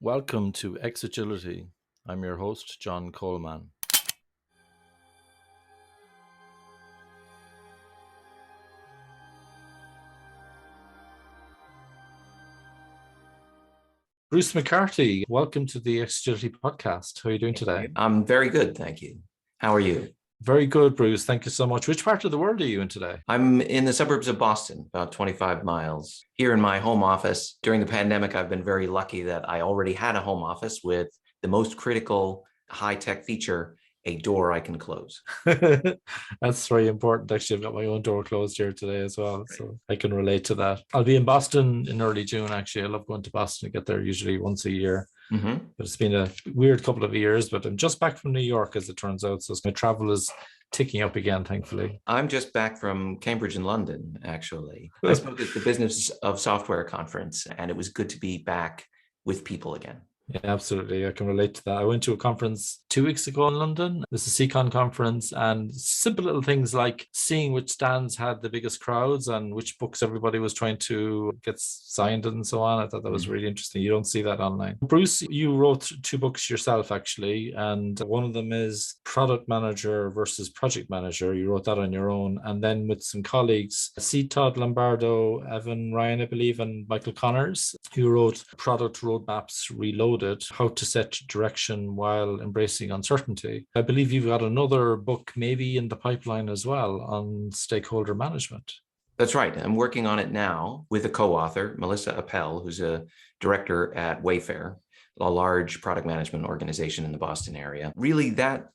Welcome to Xagility. I'm your host, John Coleman. Bruce McCarthy, welcome to the Xagility podcast. How are you doing today? I'm very good, thank you. How are you? Very good, Bruce. Thank you so much. Which part of the world are you in today? I'm in the suburbs of Boston, about 25 miles. Here in my home office. During the pandemic, I've been very lucky that I already had a home office with the most critical high-tech feature, a door I can close. That's very important. Actually, I've got my own door closed here today as well, so I can relate to that. I'll be in Boston in early June, actually. I love going to Boston. I get there usually once a year. Mm-hmm. But it's been a weird couple of years, but I'm just back from New York, as it turns out. So my travel is ticking up again, thankfully. I'm just back from Cambridge and London, actually. I spoke at the Business of Software conference, and it was good to be back with people again. Yeah, absolutely. I can relate to that. I went to a conference 2 weeks ago in London. This is a CCon conference, and simple little things like seeing which stands had the biggest crowds and which books everybody was trying to get signed and so on. I thought that was really interesting. You don't see that online. Bruce, you wrote 2 books yourself, actually, and one of them is Product Manager versus Project Manager. You wrote that on your own. And then with some colleagues, C Todd Lombardo, Evan Ryan, I believe, and Michael Connors, who wrote Product Roadmaps Reloaded, how to set direction while embracing uncertainty. I believe you've got another book maybe in the pipeline as well on stakeholder management. That's right. I'm working on it now with a co-author, Melissa Appel, who's a director at Wayfair, a large product management organization in the Boston area. Really, that,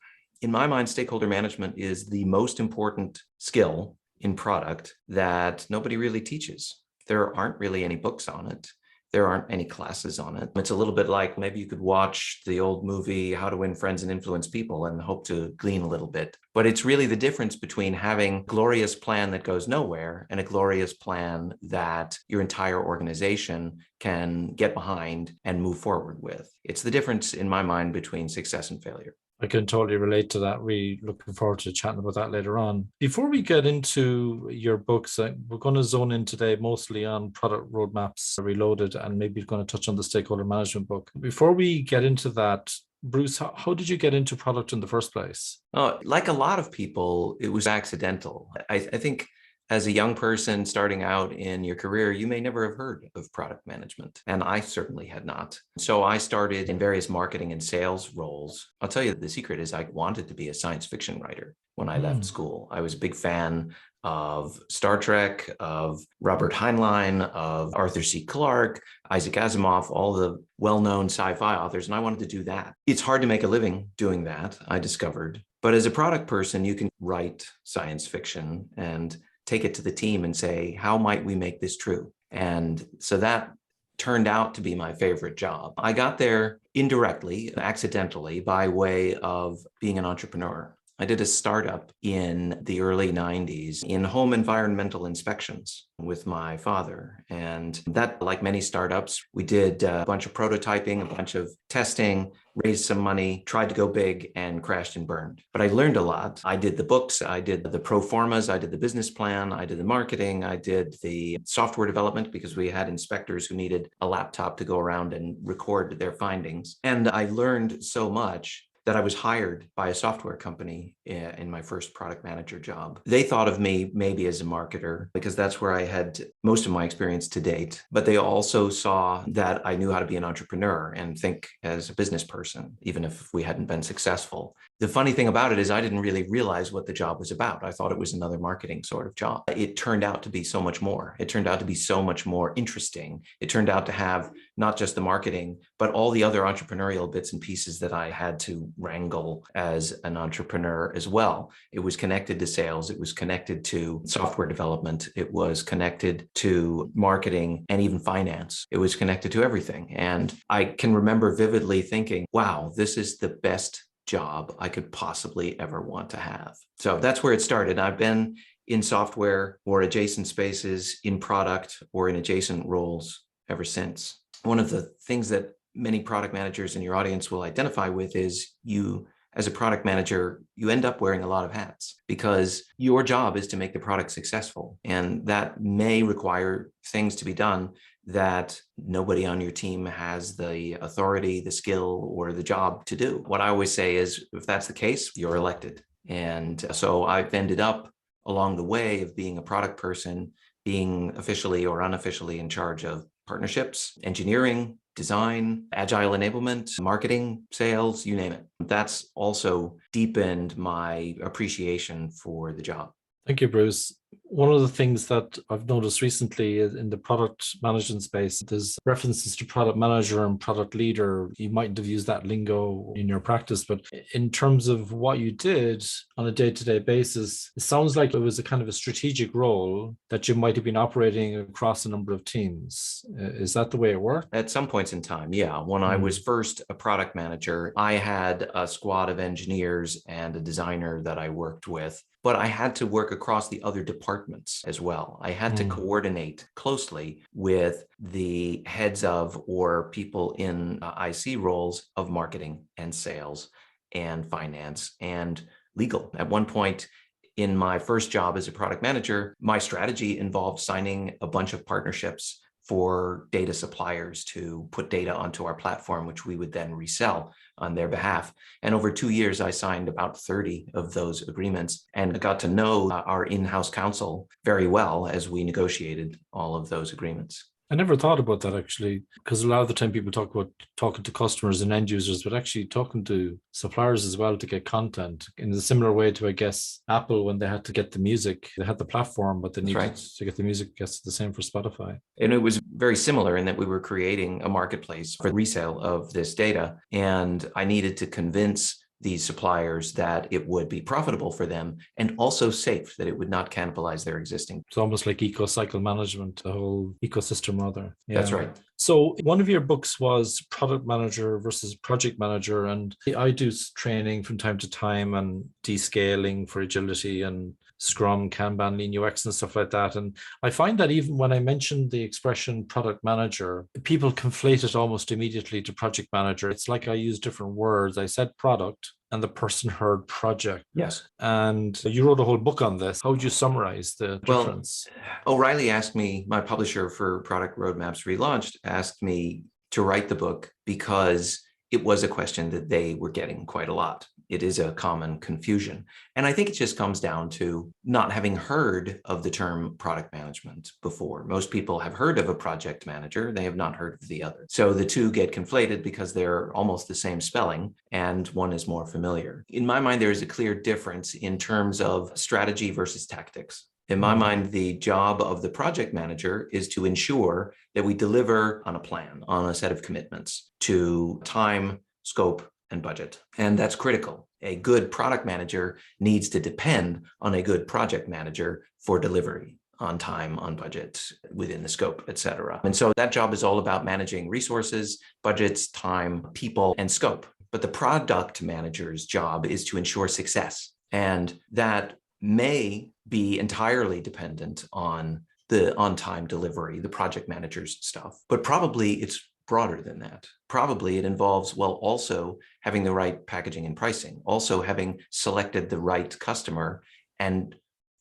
in my mind, stakeholder management is the most important skill in product that nobody really teaches. There aren't really any books on it. There aren't any classes on it. It's a little bit like maybe you could watch the old movie, How to Win Friends and Influence People, and hope to glean a little bit. But it's really the difference between having a glorious plan that goes nowhere and a glorious plan that your entire organization can get behind and move forward with. It's the difference, in my mind, between success and failure. I can totally relate to that. Really looking forward to chatting about that later on. Before we get into your books, we're going to zone in today mostly on Product Roadmaps Reloaded, and maybe going to touch on the Stakeholder Management book. Before we get into that, Bruce, how did you get into product in the first place? Like a lot of people, it was accidental. I think as a young person starting out in your career, you may never have heard of product management, and I certainly had not. So I started in various marketing and sales roles. I'll tell you, the secret is I wanted to be a science fiction writer when I left school. I was a big fan of Star Trek, of Robert Heinlein, of Arthur C. Clarke, Isaac Asimov, all the well-known sci-fi authors, and I wanted to do that. It's hard to make a living doing that, I discovered. But as a product person, you can write science fiction and take it to the team and say, how might we make this true? And so that turned out to be my favorite job. I got there indirectly, accidentally, by way of being an entrepreneur. I did a startup in the early 90s in home environmental inspections with my father. And that, like many startups, we did a bunch of prototyping, a bunch of testing, raised some money, tried to go big, and crashed and burned. But I learned a lot. I did the books, I did the pro formas, I did the business plan, I did the marketing, I did the software development because we had inspectors who needed a laptop to go around and record their findings. And I learned so much that I was hired by a software company in my first product manager job. They thought of me maybe as a marketer because that's where I had most of my experience to date. But they also saw that I knew how to be an entrepreneur and think as a business person, even if we hadn't been successful. The funny thing about it is I didn't really realize what the job was about. I thought it was another marketing sort of job. It turned out to be so much more. It turned out to be so much more interesting. It turned out to have not just the marketing, but all the other entrepreneurial bits and pieces that I had to wrangle as an entrepreneur as well. It was connected to sales. It was connected to software development. It was connected to marketing and even finance. It was connected to everything. And I can remember vividly thinking, wow, this is the best job I could possibly ever want to have. So that's where it started. I've been in software or adjacent spaces, in product or in adjacent roles ever since. One of the things that many product managers in your audience will identify with is you, as a product manager, you end up wearing a lot of hats because your job is to make the product successful. And that may require things to be done that nobody on your team has the authority, the skill, or the job to do. What I always say is, if that's the case, you're elected. And so I've ended up along the way of being a product person, being officially or unofficially in charge of partnerships, engineering, design, agile enablement, marketing, sales, you name it. That's also deepened my appreciation for the job. Thank you, Bruce. One of the things that I've noticed recently is in the product management space, there's references to product manager and product leader. You mightn't have used that lingo in your practice, but in terms of what you did on a day-to-day basis, it sounds like it was a kind of a strategic role that you might have been operating across a number of teams. Is that the way it worked? At some points in time, yeah. When I was first a product manager, I had a squad of engineers and a designer that I worked with, but I had to work across the other departments as well. I had to coordinate closely with the heads of or people in IC roles of marketing and sales and finance and legal. At one point in my first job as a product manager, my strategy involved signing a bunch of partnerships for data suppliers to put data onto our platform, which we would then resell on their behalf. And over 2 years, I signed about 30 of those agreements and got to know our in-house counsel very well as we negotiated all of those agreements. I never thought about that actually, because a lot of the time people talk about talking to customers and end users, but actually talking to suppliers as well to get content in a similar way to, I guess, Apple when they had to get the music. They had the platform, but they needed to get the music. I guess it's the same for Spotify. And it was very similar in that we were creating a marketplace for resale of this data. And I needed to convince these suppliers that it would be profitable for them and also safe, that it would not cannibalize their existing. It's almost like eco-cycle management, the whole ecosystem rather. Yeah. That's right. So one of your books was Product Manager versus Project Manager. And I do training from time to time and descaling for agility and Scrum, Kanban, Lean UX and stuff like that. And I find that even when I mentioned the expression product manager, people conflate it almost immediately to project manager. It's like I use different words. I said product and the person heard project. Yes. And you wrote a whole book on this. How would you summarize the difference? O'Reilly asked me, my publisher for Product Roadmaps Relaunched, asked me to write the book because it was a question that they were getting quite a lot. It is a common confusion. And I think it just comes down to not having heard of the term product management before. Most people have heard of a project manager. They have not heard of the other. So the two get conflated because they're almost the same spelling and one is more familiar. In my mind, there is a clear difference in terms of strategy versus tactics. In my mind, the job of the project manager is to ensure that we deliver on a plan, on a set of commitments to time, scope, and budget. And that's critical. A good product manager needs to depend on a good project manager for delivery on time, on budget, within the scope, et cetera. And so that job is all about managing resources, budgets, time, people, and scope. But the product manager's job is to ensure success. And that may be entirely dependent on the on-time delivery, the project manager's stuff, but probably it's broader than that. Probably it involves, also having the right packaging and pricing, also having selected the right customer and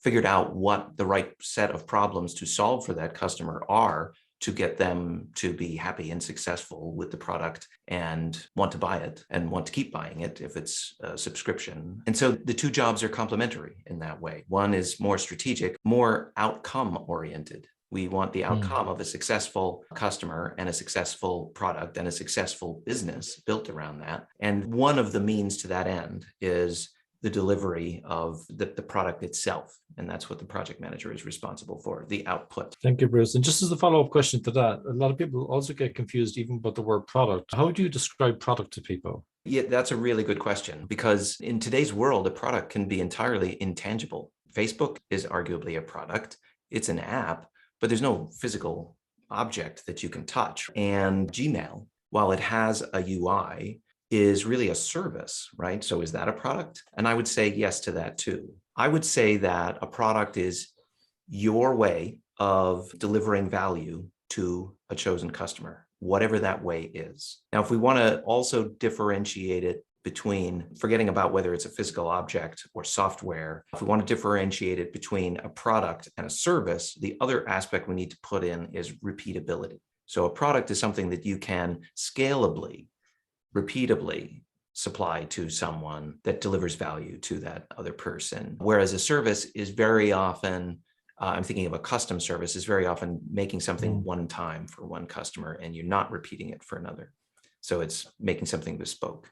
figured out what the right set of problems to solve for that customer are to get them to be happy and successful with the product and want to buy it and want to keep buying it if it's a subscription. And so the two jobs are complementary in that way. One is more strategic, more outcome oriented. We want the outcome of a successful customer and a successful product and a successful business built around that. And one of the means to that end is the delivery of the product itself. And that's what the project manager is responsible for, the output. Thank you, Bruce. And just as a follow-up question to that, a lot of people also get confused even about the word product. How do you describe product to people? Yeah, that's a really good question, because in today's world, a product can be entirely intangible. Facebook is arguably a product. It's an app, but there's no physical object that you can touch. And Gmail, while it has a UI, is really a service, right? So is that a product? And I would say yes to that too. I would say that a product is your way of delivering value to a chosen customer, whatever that way is. Now, if we want to also differentiate it between, forgetting about whether it's a physical object or software, if we want to differentiate it between a product and a service, the other aspect we need to put in is repeatability. So a product is something that you can scalably, repeatably supply to someone that delivers value to that other person. Whereas a service is very often, I'm thinking of a custom service, is very often making something one time for one customer and you're not repeating it for another. So it's making something bespoke.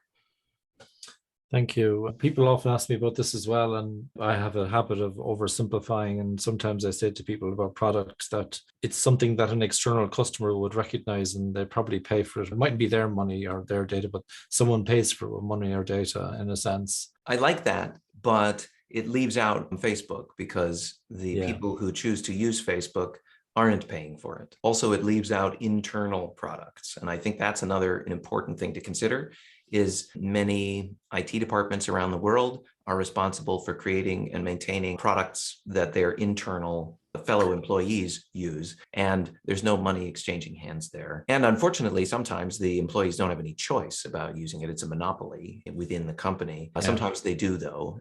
Thank you. People often ask me about this as well, and I have a habit of oversimplifying. And sometimes I say to people about products that it's something that an external customer would recognize and they probably pay for it. It mightn't be their money or their data, but someone pays for money or data in a sense. I like that, but it leaves out Facebook because the people who choose to use Facebook aren't paying for it. Also, it leaves out internal products. And I think that's another important thing to consider is many IT departments around the world are responsible for creating and maintaining products that their internal fellow employees use, and there's no money exchanging hands there. And unfortunately, sometimes the employees don't have any choice about using it. It's a monopoly within the company. Sometimes they do, though.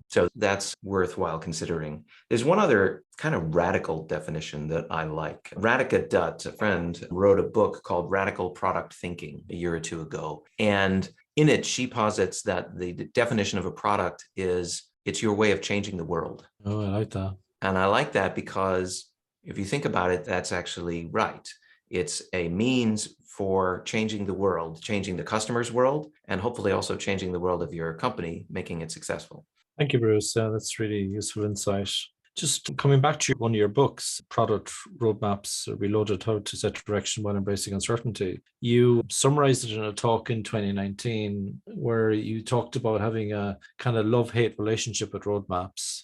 So that's worthwhile considering. There's one other kind of radical definition that I like. Radhika Dutt, a friend, wrote a book called Radical Product Thinking a year or two ago. And in it, she posits that the definition of a product is it's your way of changing the world. Oh, I like that. And I like that because if you think about it, that's actually right. It's a means for changing the world, changing the customer's world, and hopefully also changing the world of your company, making it successful. Thank you, Bruce. That's really useful insight. Just coming back to one of your books, Product Roadmaps Reloaded, How to Set Direction While Embracing Uncertainty. You summarized it in a talk in 2019 where you talked about having a kind of love-hate relationship with roadmaps.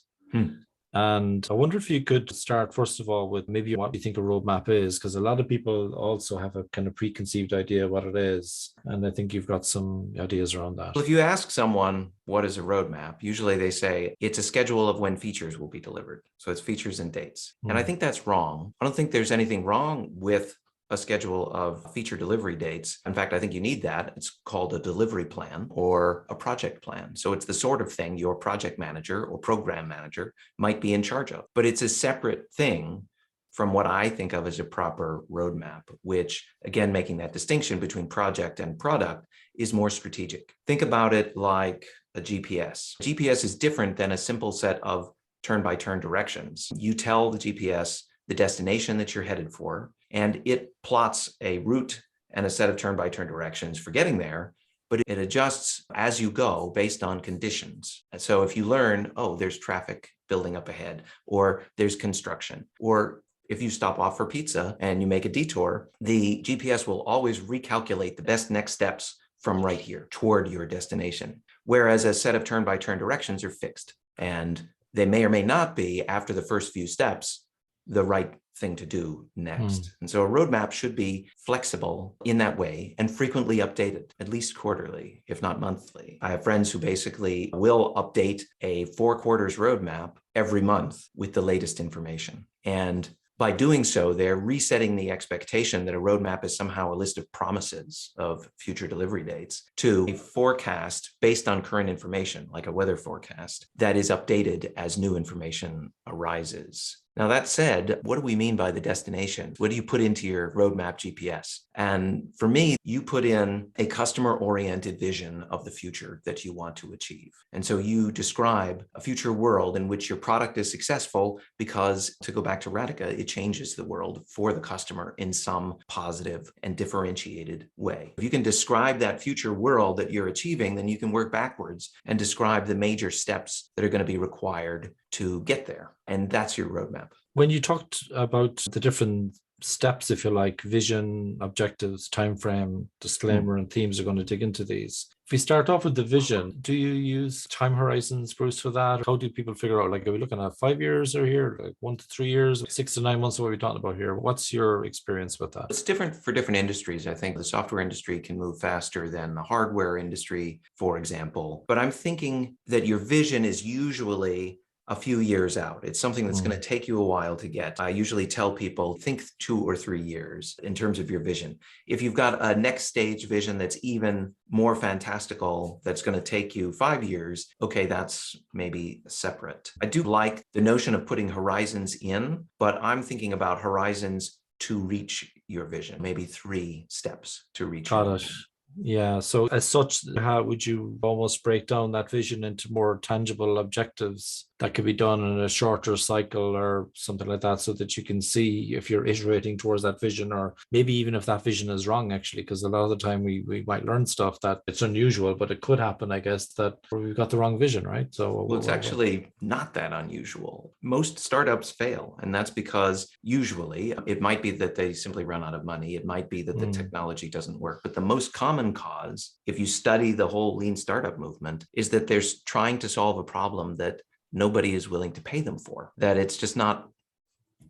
And I wonder if you could start, first of all, with maybe what you think a roadmap is, because a lot of people also have a kind of preconceived idea what it is. And I think you've got some ideas around that. Well, if you ask someone what is a roadmap, usually they say it's a schedule of when features will be delivered. So it's features and dates. And I think that's wrong. I don't think there's anything wrong with a schedule of feature delivery dates. In fact, I think you need that. It's called a delivery plan or a project plan. So it's the sort of thing your project manager or program manager might be in charge of. But it's a separate thing from what I think of as a proper roadmap, which, again, making that distinction between project and product is more strategic. Think about it like a GPS. GPS is different than a simple set of turn-by-turn directions. You tell the GPS the destination that you're headed for, and it plots a route and a set of turn-by-turn directions for getting there, but it adjusts as you go based on conditions. So if you learn, oh, there's traffic building up ahead, or there's construction, or if you stop off for pizza and you make a detour, the GPS will always recalculate the best next steps from right here toward your destination. Whereas a set of turn-by-turn directions are fixed, and they may or may not be, after the first few steps, the right thing to do next. And so a roadmap should be flexible in that way and frequently updated, at least quarterly, if not monthly. I have friends who basically will update a 4 quarters roadmap every month with the latest information. And by doing so, they're resetting the expectation that a roadmap is somehow a list of promises of future delivery dates to a forecast based on current information, like a weather forecast, that is updated as new information arises. Now, that said, what do we mean by the destination? What do you put into your roadmap GPS? And for me, you put in a customer-oriented vision of the future that you want to achieve. And so you describe a future world in which your product is successful because, to go back to Radhika, it changes the world for the customer in some positive and differentiated way. If you can describe that future world that you're achieving, then you can work backwards and describe the major steps that are going to be required to get there. And that's your roadmap. When you talked about the different steps, if you like, vision, objectives, time frame, disclaimer, and themes, are going to dig into these. If we start off with the vision, do you use time horizons, Bruce, for that? How do people figure out, like, are we looking at 5 years or here, like 1 to 3 years, 6 to 9 months? What are we talking about here? What's your experience with that? It's different for different industries. I think the software industry can move faster than the hardware industry, for example. But I'm thinking that your vision is usually a few years out. It's something that's going to take you a while to get. I usually tell people, think 2 or 3 years in terms of your vision. If you've got a next stage vision that's even more fantastical, that's going to take you 5 years, okay, that's maybe separate. I do like the notion of putting horizons in, but I'm thinking about horizons to reach your vision, maybe 3 steps to reach your Got it. vision. Yeah. So as such, how would you almost break down that vision into more tangible objectives that could be done in a shorter cycle or something like that, so that you can see if you're iterating towards that vision, or maybe even if that vision is wrong, actually, because a lot of the time we might learn stuff that it's unusual, but it could happen, I guess, that we've got the wrong vision, right? So Well, it's actually not that unusual. Most startups fail, and that's because usually it might be that they simply run out of money. It might be that the technology doesn't work. But the most common cause, if you study the whole lean startup movement, is that they're trying to solve a problem that nobody is willing to pay them for, that it's just not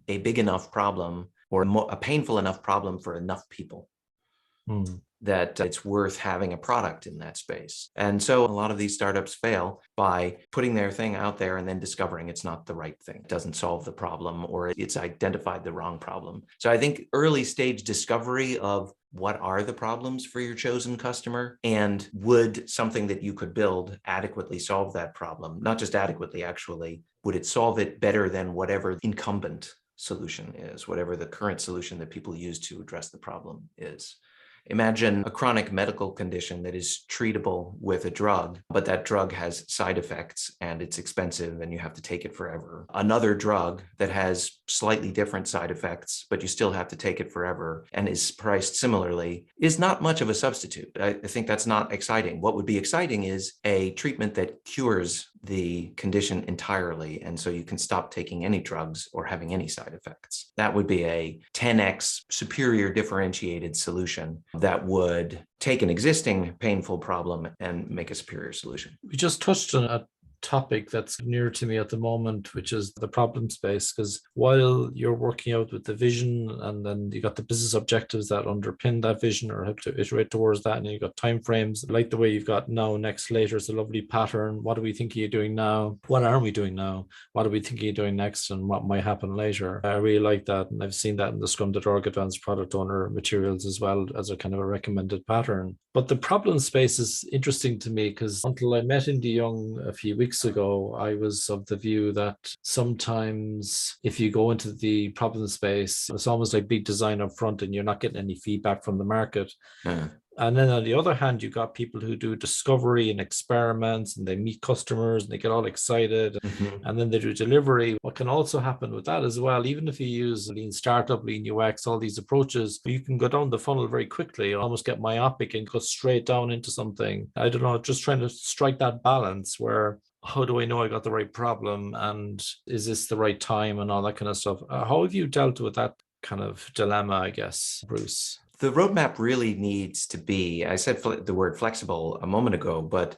a big enough problem or a painful enough problem for enough people. That it's worth having a product in that space. And so a lot of these startups fail by putting their thing out there and then discovering it's not the right thing. It doesn't solve the problem, or it's identified the wrong problem. So I think early stage discovery of what are the problems for your chosen customer, and would something that you could build adequately solve that problem? Not just adequately, actually, would it solve it better than whatever incumbent solution is, whatever the current solution that people use to address the problem is? Imagine a chronic medical condition that is treatable with a drug, but that drug has side effects and it's expensive and you have to take it forever. Another drug that has slightly different side effects, but you still have to take it forever and is priced similarly, is not much of a substitute. I think that's not exciting. What would be exciting is a treatment that cures the condition entirely, and so you can stop taking any drugs or having any side effects. That would be a 10x superior differentiated solution that would take an existing painful problem and make a superior solution. We just touched on a topic that's near to me at the moment, which is the problem space, because while you're working out with the vision, and then you got the business objectives that underpin that vision or have to iterate towards that, and you got time frames like the way you've got now, next, later is a lovely pattern. What are we thinking of doing now? What aren't we doing now? What are we thinking of doing next, and what might happen later? I really like that, and I've seen that in the Scrum.org Advanced Product Owner materials as well, as a kind of a recommended pattern. But the problem space is interesting to me, because until I met Indy Young a few weeks ago, I was of the view that sometimes if you go into the problem space, it's almost like big design up front and you're not getting any feedback from the market. And then on the other hand, you've got people who do discovery and experiments, and they meet customers and they get all excited, and then they do delivery. What can also happen with that as well, even if you use lean startup, lean UX, all these approaches, you can go down the funnel very quickly, almost get myopic and go straight down into something. I don't know, just trying to strike that balance where, how do I know I got the right problem, and is this the right time, and all that kind of stuff. How have you dealt with that kind of dilemma, I guess, Bruce? The roadmap really needs to be, I said the word flexible a moment ago, but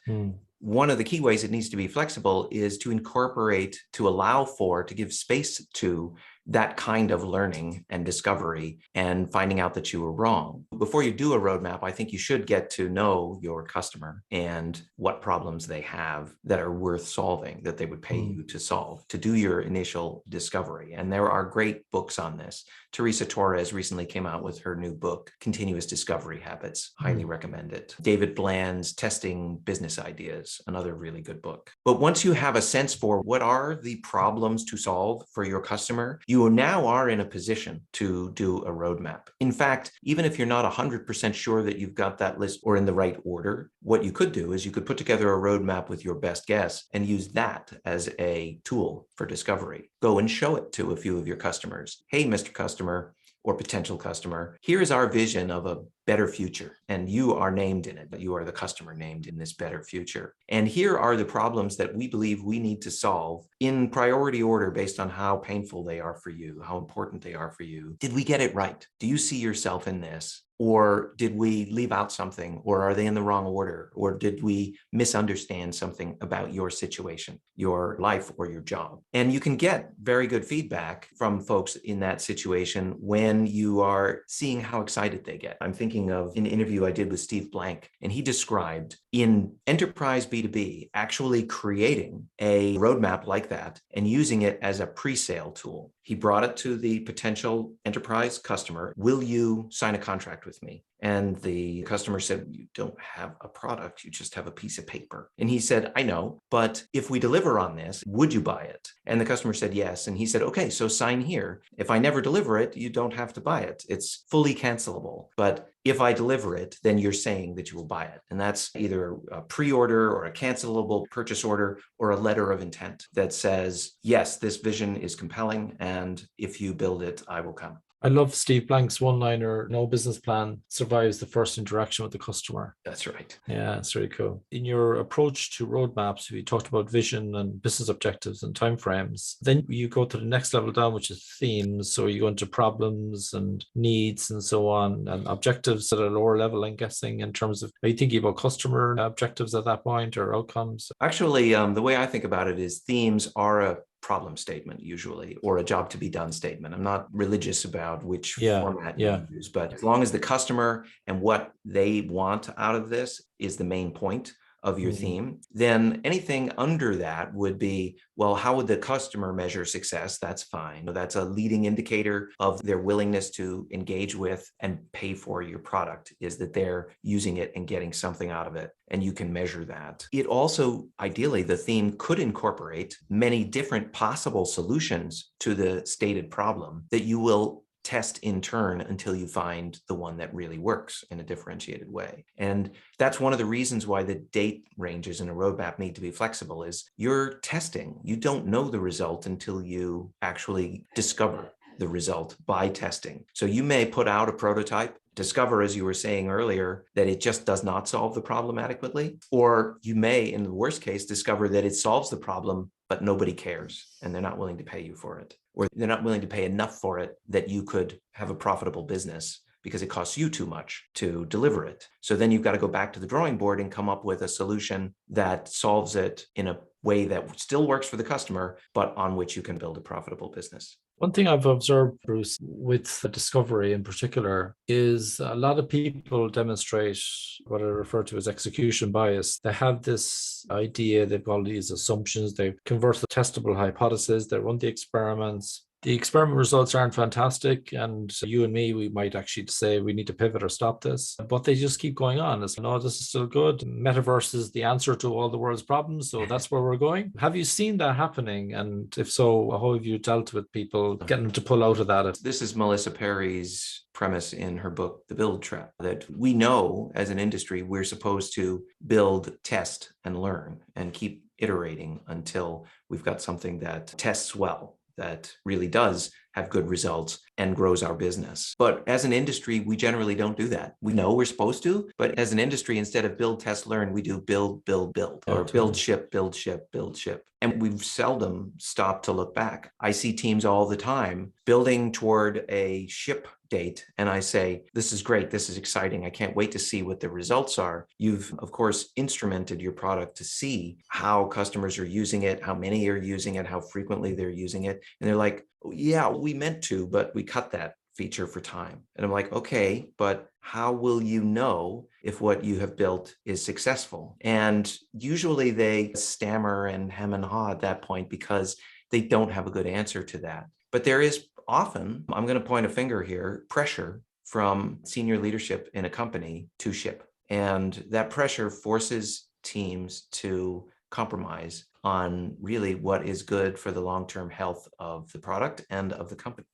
one of the key ways it needs to be flexible is to incorporate, to allow for, to give space to that kind of learning and discovery and finding out that you were wrong. Before you do a roadmap, I think you should get to know your customer and what problems they have that are worth solving, that they would pay you to solve, to do your initial discovery. And there are great books on this. Teresa Torres recently came out with her new book, Continuous Discovery Habits. Highly recommend it. David Bland's Testing Business Ideas, another really good book. But once you have a sense for what are the problems to solve for your customer, you now are in a position to do a roadmap. In fact, even if you're not 100% sure that you've got that list or in the right order, what you could do is you could put together a roadmap with your best guess and use that as a tool for discovery. Go and show it to a few of your customers. Hey, Mr. Customer or potential customer, here is our vision of a better future, and you are named in it, but you are the customer named in this better future. And here are the problems that we believe we need to solve in priority order based on how painful they are for you, how important they are for you. Did we get it right? Do you see yourself in this? Or did we leave out something? Or are they in the wrong order? Or did we misunderstand something about your situation, your life, or your job? And you can get very good feedback from folks in that situation when you are seeing how excited they get. I'm thinking of an interview I did with Steve Blank, and he described in enterprise B2B, actually creating a roadmap like that and using it as a pre-sale tool. He brought it to the potential enterprise customer. Will you sign a contract with me? And the customer said, you don't have a product, you just have a piece of paper. And he said, I know, but if we deliver on this, would you buy it? And the customer said, yes. And he said, okay, so sign here. If I never deliver it, you don't have to buy it. It's fully cancelable. But if I deliver it, then you're saying that you will buy it. And that's either a pre-order or a cancelable purchase order or a letter of intent that says, yes, this vision is compelling. And if you build it, I will come. I love Steve Blank's one-liner, no business plan survives the first interaction with the customer. That's right. Yeah, it's really cool. In your approach to roadmaps, we talked about vision and business objectives and timeframes. Then you go to the next level down, which is themes. So you go into problems and needs and so on, and objectives at a lower level, I'm guessing, in terms of, are you thinking about customer objectives at that point or outcomes? Actually, the way I think about it is themes are a problem statement usually, or a job to be done statement. I'm not religious about which format you use, but as long as the customer and what they want out of this is the main point of your theme, then anything under that would be, well, how would the customer measure success? That's fine. That's a leading indicator of their willingness to engage with and pay for your product, is that they're using it and getting something out of it. And you can measure that. It also, ideally, the theme could incorporate many different possible solutions to the stated problem that you will test in turn until you find the one that really works in a differentiated way. And that's one of the reasons why the date ranges in a roadmap need to be flexible, is you're testing. You don't know the result until you actually discover the result by testing. So you may put out a prototype, discover, as you were saying earlier, that it just does not solve the problem adequately, or you may, in the worst case, discover that it solves the problem, but nobody cares and they're not willing to pay you for it, or they're not willing to pay enough for it that you could have a profitable business because it costs you too much to deliver it. So then you've got to go back to the drawing board and come up with a solution that solves it in a way that still works for the customer, but on which you can build a profitable business. One thing I've observed, Bruce, with discovery in particular, is a lot of people demonstrate what I refer to as execution bias. They have this idea, they've got all these assumptions, they convert the testable hypothesis, they run the experiments. The experiment results aren't fantastic, and you and me, we might actually say we need to pivot or stop this, but they just keep going on. It's, no, this is still good. Metaverse is the answer to all the world's problems, so that's where we're going. Have you seen that happening? And if so, how have you dealt with people getting them to pull out of that? This is Melissa Perry's premise in her book, The Build Trap, that we know as an industry, we're supposed to build, test, and learn, and keep iterating until we've got something that tests well, that really does have good results and grows our business. But as an industry, we generally don't do that. We know we're supposed to, but as an industry, instead of build, test, learn, we do build, build, build, or build, ship, build, ship, build, ship. And we've seldom stopped to look back. I see teams all the time building toward a ship date, and I say, this is great, this is exciting, I can't wait to see what the results are. You've, of course, instrumented your product to see how customers are using it, how many are using it, how frequently they're using it. And they're like, oh, yeah, we meant to, but we cut that feature for time. And I'm like, okay, but how will you know if what you have built is successful? And usually they stammer and hem and haw at that point because they don't have a good answer to that. But there is often, I'm going to point a finger here, pressure from senior leadership in a company to ship. And that pressure forces teams to compromise on really what is good for the long-term health of the product and of the company.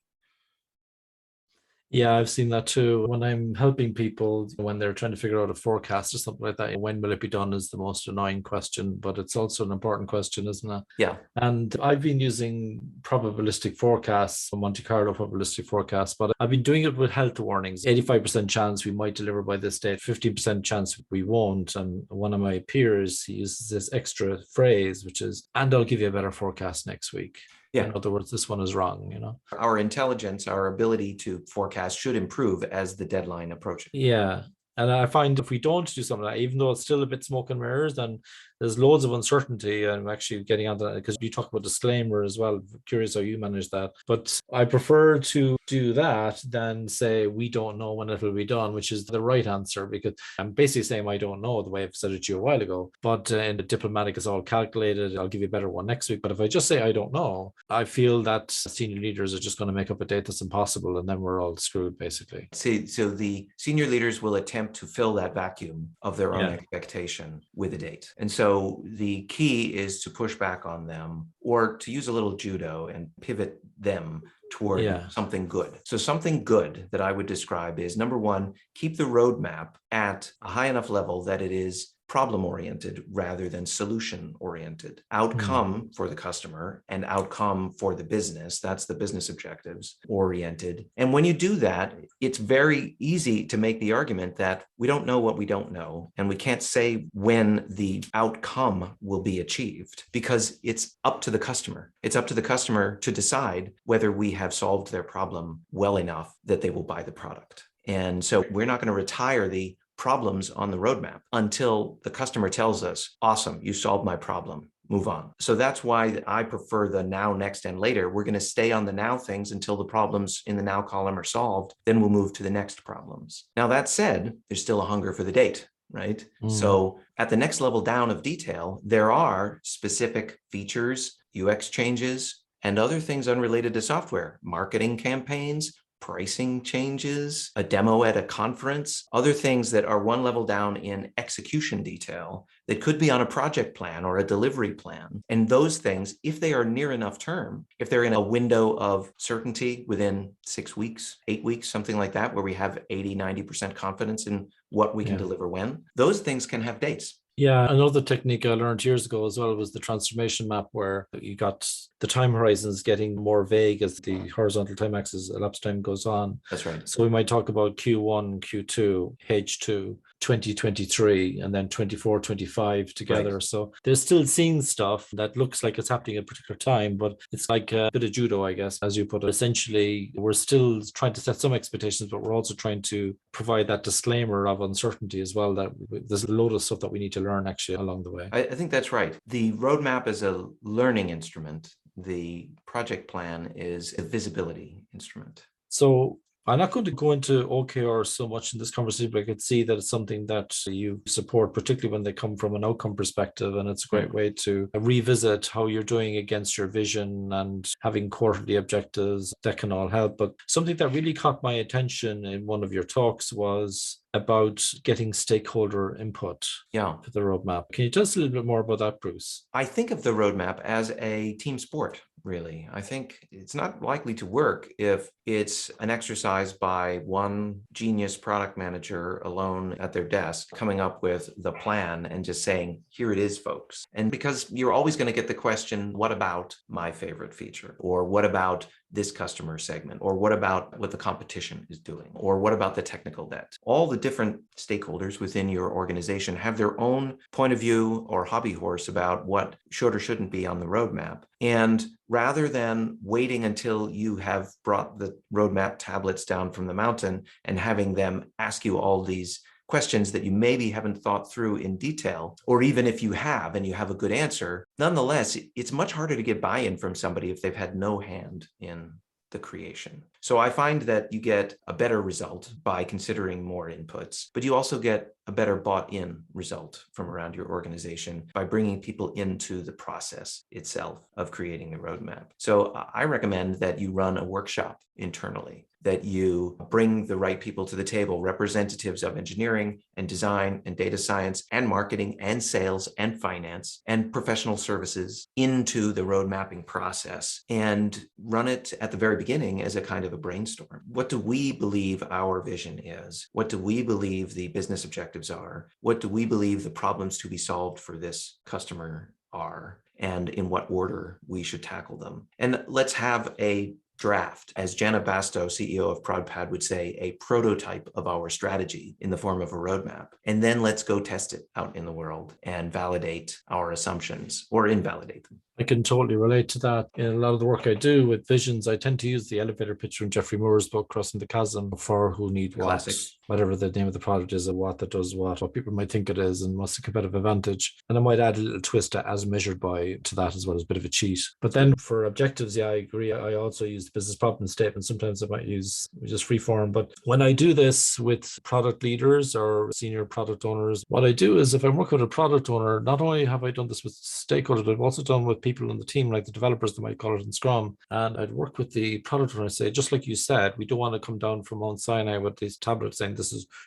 Yeah, I've seen that too. When I'm helping people, when they're trying to figure out a forecast or something like that, when will it be done is the most annoying question, but it's also an important question, isn't it? Yeah. And I've been using probabilistic forecasts, Monte Carlo probabilistic forecasts, but I've been doing it with health warnings. 85% chance we might deliver by this date, 15% chance we won't. And one of my peers, he uses this extra phrase, which is, and I'll give you a better forecast next week. Yeah. In other words, this one is wrong, you know. Our intelligence, our ability to forecast should improve as the deadline approaches. Yeah. And I find if we don't do something like that, even though it's still a bit smoke and mirrors, and there's loads of uncertainty, and I'm actually getting onto that because you talk about disclaimer as well. Curious how you manage that. But I prefer to do that than say we don't know when it will be done, which is the right answer, because I'm basically saying I don't know the way I've said it to you a while ago. But in the diplomatic, it's all calculated. I'll give you a better one next week. But if I just say I don't know, I feel that senior leaders are just going to make up a date that's impossible, and then we're all screwed, basically. See, so the senior leaders will attempt to fill that vacuum of their own Yeah. expectation with a date. And so the key is to push back on them, or to use a little judo and pivot them toward Yeah. something good. So something good that I would describe is, number one, keep the roadmap at a high enough level that it is problem-oriented rather than solution-oriented. Outcome for the customer and outcome for the business, that's the business objectives oriented. And when you do that, it's very easy to make the argument that we don't know what we don't know, and we can't say when the outcome will be achieved, because it's up to the customer. It's up to the customer to decide whether we have solved their problem well enough that they will buy the product. And so we're not going to retire the problems on the roadmap until the customer tells us, awesome, you solved my problem, move on. So that's why I prefer the now, next, and later. We're going to stay on the now things until the problems in the now column are solved. Then we'll move to the next problems. Now, that said, there's still a hunger for the date, right? So at the next level down of detail, there are specific features, UX changes, and other things unrelated to software, marketing campaigns, pricing changes, a demo at a conference, other things that are one level down in execution detail that could be on a project plan or a delivery plan. And those things, if they are near enough term, if they're in a window of certainty within 6 weeks, 8 weeks, something like that, where we have 80, 90% confidence in what we can deliver when, those things can have dates. Yeah, another technique I learned years ago as well was the transformation map, where you got the time horizons getting more vague as the horizontal time axis elapsed time goes on. That's right. So we might talk about Q1, Q2, H2, 2023, and then 24, 25 together. Right. So there's still seeing stuff that looks like it's happening at a particular time, but it's like a bit of judo, I guess, as you put it. Essentially, we're still trying to set some expectations, but we're also trying to provide that disclaimer of uncertainty as well, that there's a load of stuff that we need to learn actually along the way. I think that's right. The roadmap is a learning instrument. The project plan is a visibility instrument. So I'm not going to go into OKR so much in this conversation, but I could see that it's something that you support, particularly when they come from an outcome perspective. And it's a great way to revisit how you're doing against your vision, and having quarterly objectives that can all help. But something that really caught my attention in one of your talks was about getting stakeholder input for the roadmap. Can you tell us a little bit more about that, Bruce? I think of the roadmap as a team sport, really. I think it's not likely to work if it's an exercise by one genius product manager alone at their desk coming up with the plan and just saying, here it is, folks. And because you're always going to get the question, what about my favorite feature? Or what about this customer segment? Or what about what the competition is doing? Or what about the technical debt? All the different stakeholders within your organization have their own point of view or hobby horse about what should or shouldn't be on the roadmap. And rather than waiting until you have brought the roadmap tablets down from the mountain and having them ask you all these questions that you maybe haven't thought through in detail, or even if you have and you have a good answer, nonetheless, it's much harder to get buy-in from somebody if they've had no hand in the creation. So I find that you get a better result by considering more inputs, but you also get a better bought-in result from around your organization by bringing people into the process itself of creating the roadmap. So I recommend that you run a workshop internally, that you bring the right people to the table, representatives of engineering and design and data science and marketing and sales and finance and professional services into the road mapping process, and run it at the very beginning as a kind of a brainstorm. What do we believe our vision is? What do we believe the business objectives are? What do we believe the problems to be solved for this customer are? And in what order we should tackle them? And let's have a draft, as Jana Basto, CEO of ProdPad, would say, a prototype of our strategy in the form of a roadmap. And then let's go test it out in the world and validate our assumptions or invalidate them. I can totally relate to that. In a lot of the work I do with visions, I tend to use the elevator pitch from Jeffrey Moore's book, Crossing the Chasm, for who need what, Classic. whatever the name of the product is, or what that does what people might think it is, and what's the competitive advantage. And I might add a little twist as measured by to that as well, as a bit of a cheat. But then for objectives, yeah, I agree. I also use the business problem statement. Sometimes I might use just free form. But when I do this with product leaders or senior product owners, what I do is if I'm working with a product owner, not only have I done this with stakeholders, but I've also done with people in the team, like the developers, they might call it in Scrum. And I'd work with the product owner and say, just like you said, we don't want to come down from Mount Sinai with these tablets saying,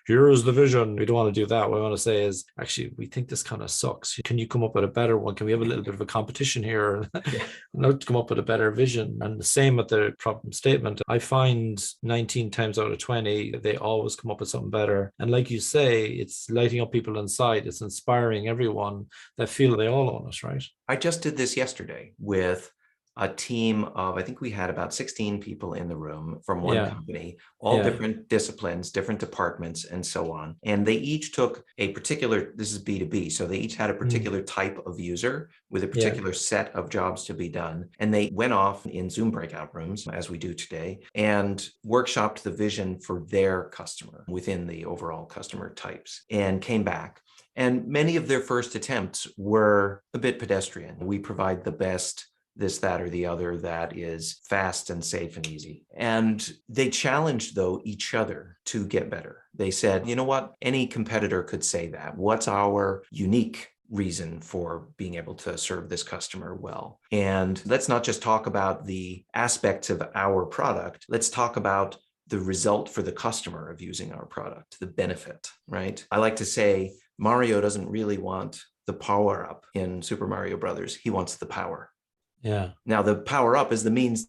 here is the vision. We don't want to do that. What I want to say is, actually, we think this kind of sucks. Can you come up with a better one? Can we have a little bit of a competition here? Not come up with a better vision. And the same with the problem statement. I find 19 times out of 20, they always come up with something better. And like you say, it's lighting up people inside. It's inspiring everyone that feel they all own it, right? I just did this yesterday with a team of, I think we had about 16 people in the room from one company, all different disciplines, different departments, and so on. And they each took a particular, this is B2B, so they each had a particular type of user with a particular set of jobs to be done. And they went off in Zoom breakout rooms, as we do today, and workshopped the vision for their customer within the overall customer types, and came back. And many of their first attempts were a bit pedestrian. We provide the best this, that, or the other that is fast and safe and easy. And they challenged, though, each other to get better. They said, you know what? Any competitor could say that. What's our unique reason for being able to serve this customer well? And let's not just talk about the aspects of our product. Let's talk about the result for the customer of using our product, the benefit, right? I like to say Mario doesn't really want the power up in Super Mario Brothers. He wants the power. Yeah. Now the power up is the means,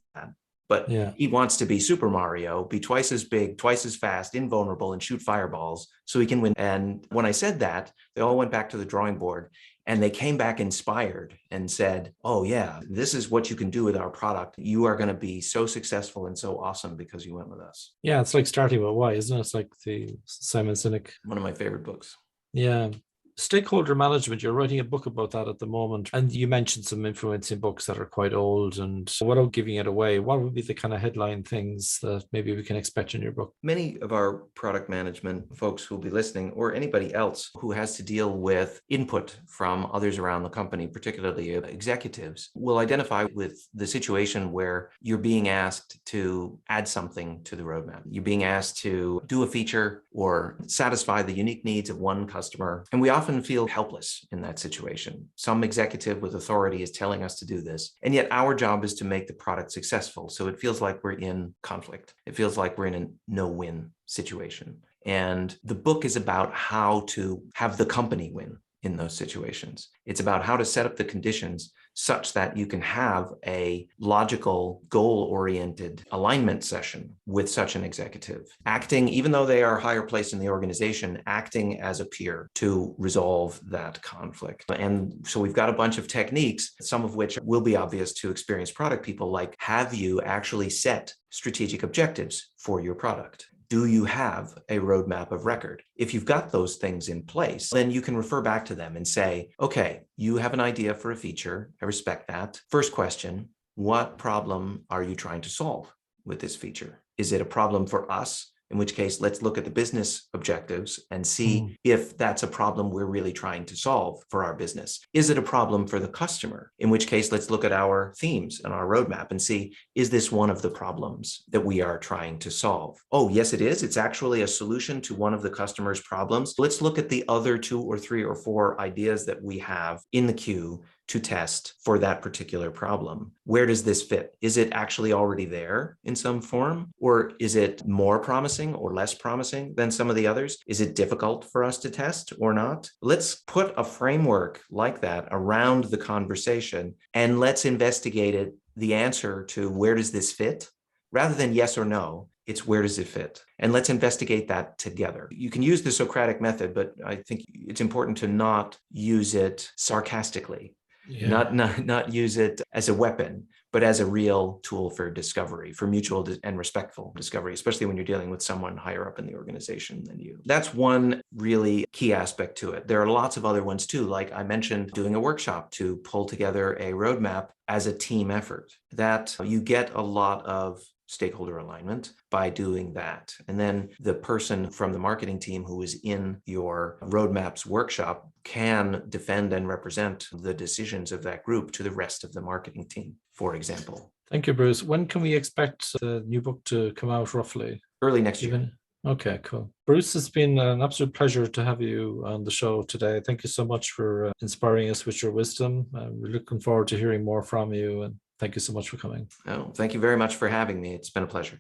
but he wants to be Super Mario, be twice as big, twice as fast, invulnerable, and shoot fireballs so he can win. And when I said that, they all went back to the drawing board and they came back inspired and said, oh yeah, this is what you can do with our product. You are going to be so successful and so awesome because you went with us. Yeah, it's like starting with why, isn't it? It's like the Simon Sinek. One of my favorite books. Yeah. Stakeholder management, you're writing a book about that at the moment. And you mentioned some influencing books that are quite old. And without giving it away, what would be the kind of headline things that maybe we can expect in your book? Many of our product management folks who will be listening, or anybody else who has to deal with input from others around the company, particularly executives, will identify with the situation where you're being asked to add something to the roadmap. You're being asked to do a feature or satisfy the unique needs of one customer. And we often feel helpless in that situation. Some executive with authority is telling us to do this, and yet our job is to make the product successful. So it feels like we're in conflict. It feels like we're in a no-win situation. And the book is about how to have the company win in those situations. It's about how to set up the conditions such that you can have a logical, goal-oriented alignment session with such an executive, acting, even though they are higher placed in the organization, acting as a peer to resolve that conflict. And so we've got a bunch of techniques, some of which will be obvious to experienced product people, like, have you actually set strategic objectives for your product? Do you have a roadmap of record? If you've got those things in place, then you can refer back to them and say, okay, you have an idea for a feature. I respect that. First question, what problem are you trying to solve with this feature? Is it a problem for us? In which case, let's look at the business objectives and see if that's a problem we're really trying to solve for our business. Is it a problem for the customer? In which case, let's look at our themes and our roadmap and see, is this one of the problems that we are trying to solve? Oh, yes, it is. It's actually a solution to one of the customer's problems. Let's look at the other 2 or 3 or 4 ideas that we have in the queue to test for that particular problem. Where does this fit? Is it actually already there in some form? Or is it more promising or less promising than some of the others? Is it difficult for us to test or not? Let's put a framework like that around the conversation and let's investigate it, the answer to where does this fit? Rather than yes or no, it's where does it fit? And let's investigate that together. You can use the Socratic method, but I think it's important to not use it sarcastically. Yeah. not use it as a weapon, but as a real tool for discovery, for mutual and respectful discovery, especially when you're dealing with someone higher up in the organization than you. That's one really key aspect to it. There are lots of other ones too, like I mentioned, doing a workshop to pull together a roadmap as a team effort. That you get a lot of stakeholder alignment by doing that. And then the person from the marketing team who is in your roadmaps workshop can defend and represent the decisions of that group to the rest of the marketing team, for example. Thank you, Bruce. When can we expect the new book to come out roughly? Early next year. Okay, cool. Bruce, it's been an absolute pleasure to have you on the show today. Thank you so much for inspiring us with your wisdom. We're looking forward to hearing more from you, and thank you so much for coming. Oh, thank you very much for having me. It's been a pleasure.